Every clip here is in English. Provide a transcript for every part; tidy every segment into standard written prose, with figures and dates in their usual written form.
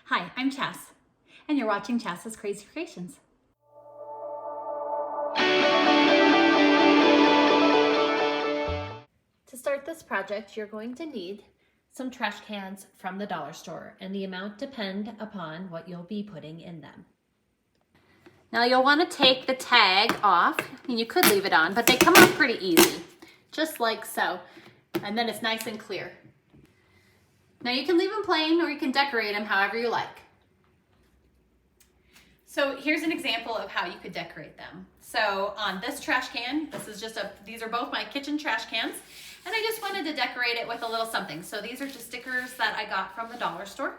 Hi, I'm Chas, and you're watching Chas's Crazy Creations. To start this project, you're going to need some trash cans from the dollar store, and the amount depend upon what you'll be putting in them. Now you'll want to take the tag off, and you could leave it on, but they come off pretty easy, just like so, and then it's nice and clear. Now you can leave them plain or you can decorate them however you like. So here's an example of how you could decorate them. So on this trash can, these are both my kitchen trash cans, and I just wanted to decorate it with a little something. So these are just stickers that I got from the dollar store.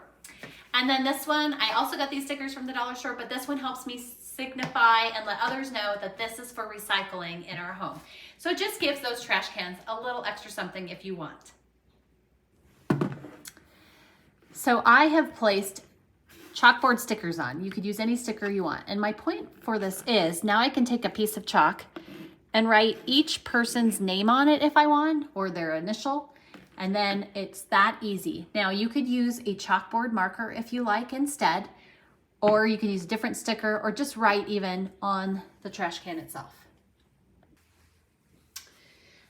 And then this one, I also got these stickers from the dollar store, but this one helps me signify and let others know that this is for recycling in our home. So it just gives those trash cans a little extra something if you want. So I have placed chalkboard stickers on. You could use any sticker you want. And my point for this is now I can take a piece of chalk and write each person's name on it if I want, or their initial, and then it's that easy. Now you could use a chalkboard marker if you like instead, or you can use a different sticker or just write even on the trash can itself.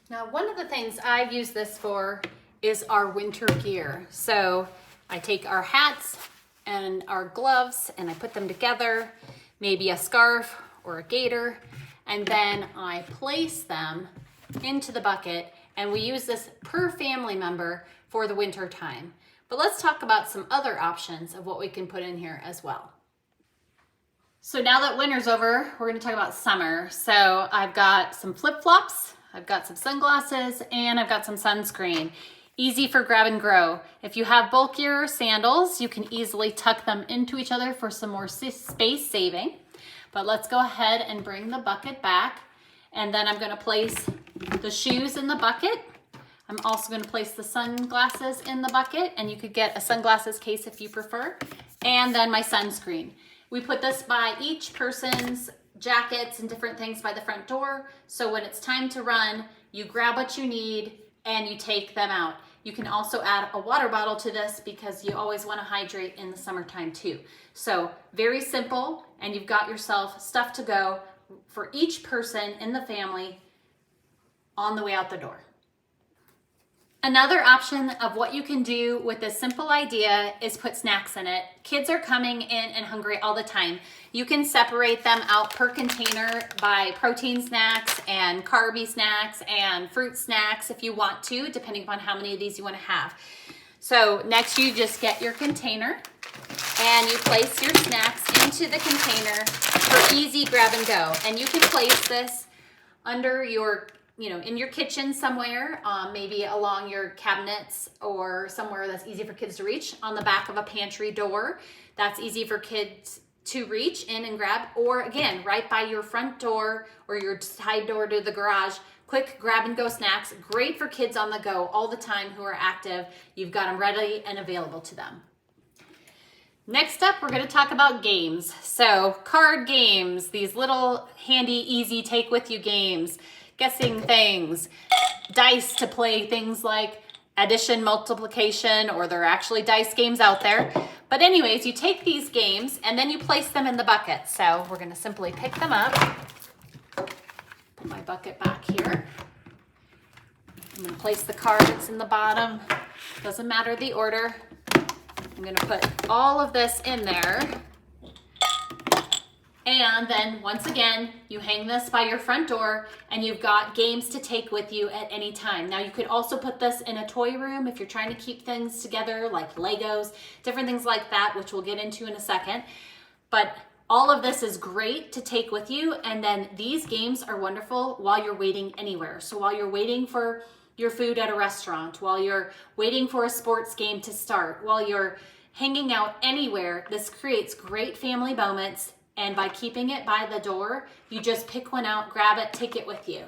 Now one of the things I've used this for is our winter gear. So I take our hats and our gloves and I put them together, maybe a scarf or a gaiter, and then I place them into the bucket, and we use this per family member for the winter time. But let's talk about some other options of what we can put in here as well. So now that winter's over, we're gonna talk about summer. So I've got some flip-flops, I've got some sunglasses, and I've got some sunscreen. Easy for grab and grow. If you have bulkier sandals, you can easily tuck them into each other for some more space saving. But let's go ahead and bring the bucket back. And then I'm gonna place the shoes in the bucket. I'm also gonna place the sunglasses in the bucket, and you could get a sunglasses case if you prefer. And then my sunscreen. We put this by each person's jackets and different things by the front door. So when it's time to run, you grab what you need and you take them out. You can also add a water bottle to this because you always want to hydrate in the summertime too. So very simple, and you've got yourself stuff to go for each person in the family on the way out the door. Another option of what you can do with this simple idea is put snacks in it. Kids are coming in and hungry all the time. You can separate them out per container by protein snacks and carby snacks and fruit snacks if you want to, depending upon how many of these you want to have. So next you just get your container and you place your snacks into the container for easy grab and go. And you can place this under your in your kitchen somewhere, maybe along your cabinets or somewhere that's easy for kids to reach, on the back of a pantry door. That's easy for kids to reach in and grab, or again, right by your front door or your side door to the garage. Quick grab and go snacks, great for kids on the go all the time who are active. You've got them ready and available to them. Next up, we're going to talk about games. So card games, these little handy, easy take with you games. Guessing things, dice to play things like addition, multiplication, or there are actually dice games out there. But anyways, you take these games and then you place them in the bucket. So we're gonna simply pick them up. Put my bucket back here. I'm gonna place the cards in the bottom. Doesn't matter the order. I'm gonna put all of this in there. And then once again, you hang this by your front door and you've got games to take with you at any time. Now you could also put this in a toy room if you're trying to keep things together, like Legos, different things like that, which we'll get into in a second. But all of this is great to take with you. And then these games are wonderful while you're waiting anywhere. So while you're waiting for your food at a restaurant, while you're waiting for a sports game to start, while you're hanging out anywhere, this creates great family moments. And by keeping it by the door, you just pick one out, grab it, take it with you.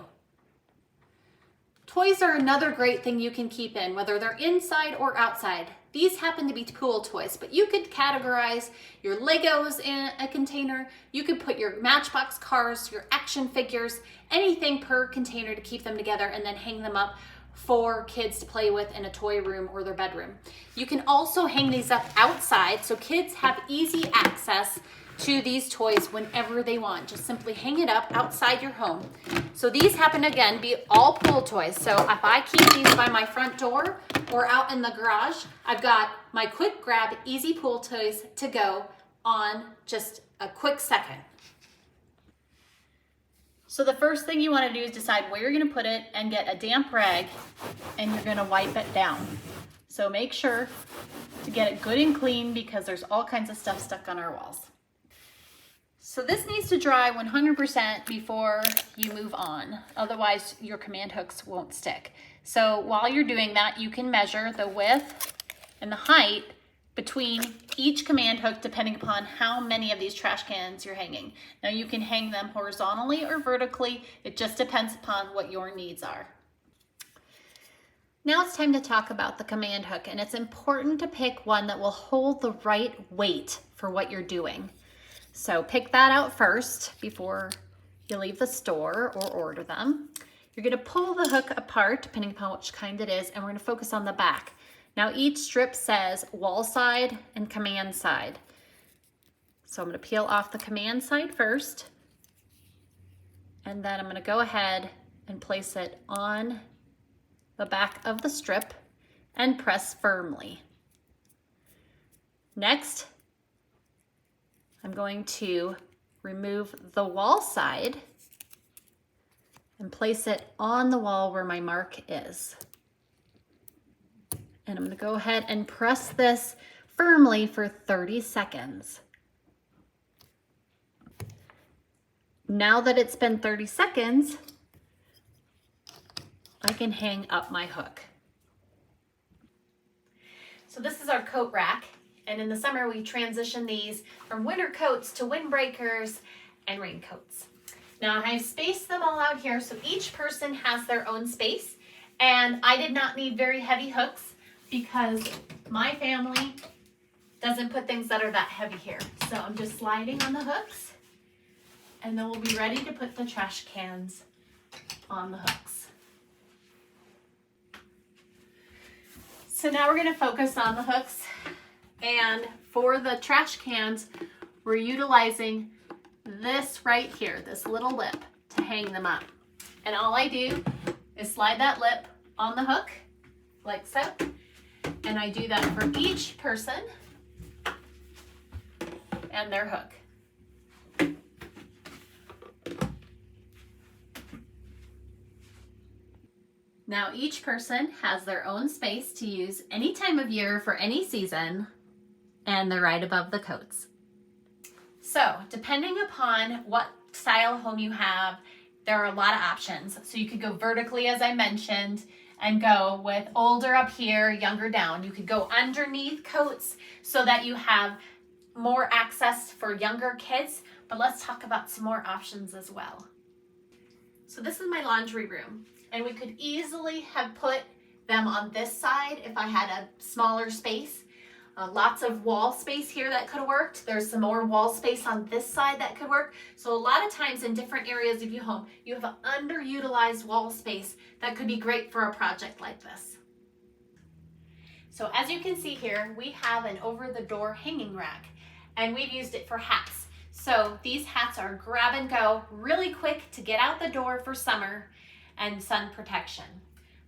Toys are another great thing you can keep in, whether they're inside or outside. These happen to be pool toys, but you could categorize your Legos in a container. You could put your Matchbox cars, your action figures, anything per container to keep them together and then hang them up for kids to play with in a toy room or their bedroom. You can also hang these up outside so kids have easy access to these toys whenever they want. Just simply hang it up outside your home. So these happen to, again, be all pool toys. So if I keep these by my front door or out in the garage, I've got my quick grab easy pool toys to go on just a quick second. So the first thing you want to do is decide where you're going to put it and get a damp rag, and you're going to wipe it down. So make sure to get it good and clean because there's all kinds of stuff stuck on our walls. So this needs to dry 100% before you move on. Otherwise your command hooks won't stick. So while you're doing that, you can measure the width and the height between each command hook depending upon how many of these trash cans you're hanging. Now you can hang them horizontally or vertically. It just depends upon what your needs are. Now it's time to talk about the command hook, and it's important to pick one that will hold the right weight for what you're doing. So pick that out first before you leave the store or order them. You're going to pull the hook apart depending upon which kind it is, and we're going to focus on the back. Now each strip says wall side and command side. So I'm going to peel off the command side first, and then I'm going to go ahead and place it on the back of the strip and press firmly. Next, I'm going to remove the wall side and place it on the wall where my mark is. And I'm going to go ahead and press this firmly for 30 seconds. Now that it's been 30 seconds, I can hang up my hook. So this is our coat rack. And in the summer, we transition these from winter coats to windbreakers and raincoats. Now I've spaced them all out here, so each person has their own space. And I did not need very heavy hooks because my family doesn't put things that are that heavy here. So I'm just sliding on the hooks, and then we'll be ready to put the trash cans on the hooks. So now we're going to focus on the hooks. And for the trash cans, we're utilizing this right here, this little lip, to hang them up. And all I do is slide that lip on the hook, like so. And I do that for each person and their hook. Now each person has their own space to use any time of year for any season, and they're right above the coats. So depending upon what style home you have, there are a lot of options. So you could go vertically, as I mentioned, and go with older up here, younger down. You could go underneath coats so that you have more access for younger kids, but let's talk about some more options as well. So this is my laundry room, and we could easily have put them on this side if I had a smaller space. Lots of wall space here that could have worked. There's some more wall space on this side that could work. So a lot of times in different areas of your home, you have an underutilized wall space that could be great for a project like this. So as you can see here, we have an over-the-door hanging rack, and we've used it for hats. So these hats are grab and go, really quick to get out the door for summer and sun protection.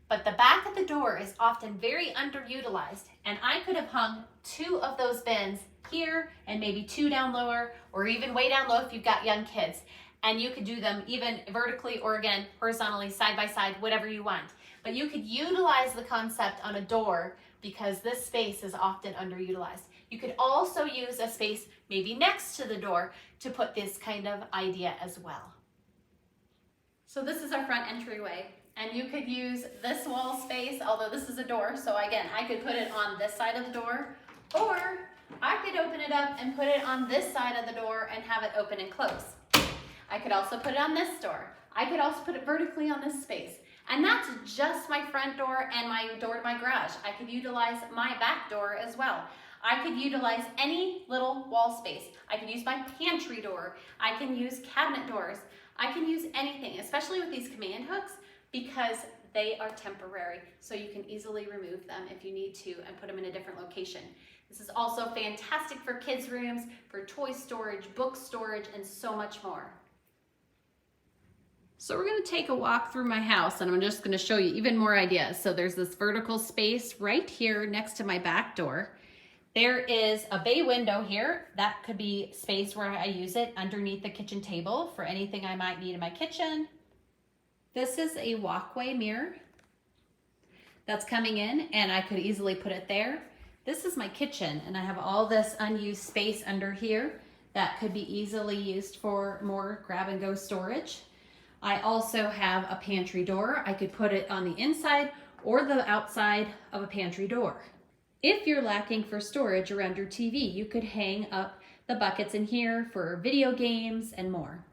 But the back of the door is often very underutilized, and I could have hung 2 of those bins here and maybe 2 down lower, or even way down low if you've got young kids. And you could do them even vertically or again horizontally, side by side, whatever you want. But you could utilize the concept on a door because this space is often underutilized. You could also use a space maybe next to the door to put this kind of idea as well. So this is our front entryway. And you could use this wall space, although this is a door, so again, I could put it on this side of the door, or I could open it up and put it on this side of the door and have it open and close. I could also put it on this door. I could also put it vertically on this space. And that's just my front door and my door to my garage. I could utilize my back door as well. I could utilize any little wall space. I could use my pantry door. I can use cabinet doors. I can use anything, especially with these command hooks, because they are temporary, so you can easily remove them if you need to and put them in a different location. This is also fantastic for kids' rooms, for toy storage, book storage, and so much more. So we're gonna take a walk through my house and I'm just gonna show you even more ideas. So there's this vertical space right here next to my back door. There is a bay window here. That could be space where I use it underneath the kitchen table for anything I might need in my kitchen. This is a walkway mirror that's coming in and I could easily put it there. This is my kitchen and I have all this unused space under here that could be easily used for more grab and go storage. I also have a pantry door. I could put it on the inside or the outside of a pantry door. If you're lacking for storage around your TV, you could hang up the buckets in here for video games and more.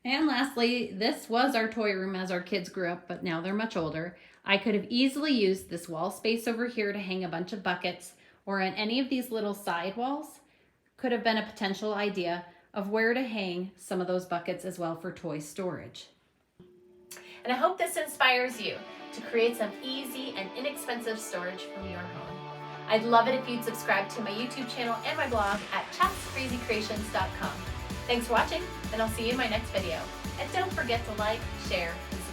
And lastly, this was our toy room as our kids grew up, but now they're much older. I could have easily used this wall space over here to hang a bunch of buckets, or on any of these little side walls could have been a potential idea of where to hang some of those buckets as well for toy storage. And I hope this inspires you to create some easy and inexpensive storage from your home. I'd love it if you'd subscribe to my YouTube channel and my blog at chatscrazycreations.com. Thanks for watching, and I'll see you in my next video. And don't forget to like, share, and subscribe.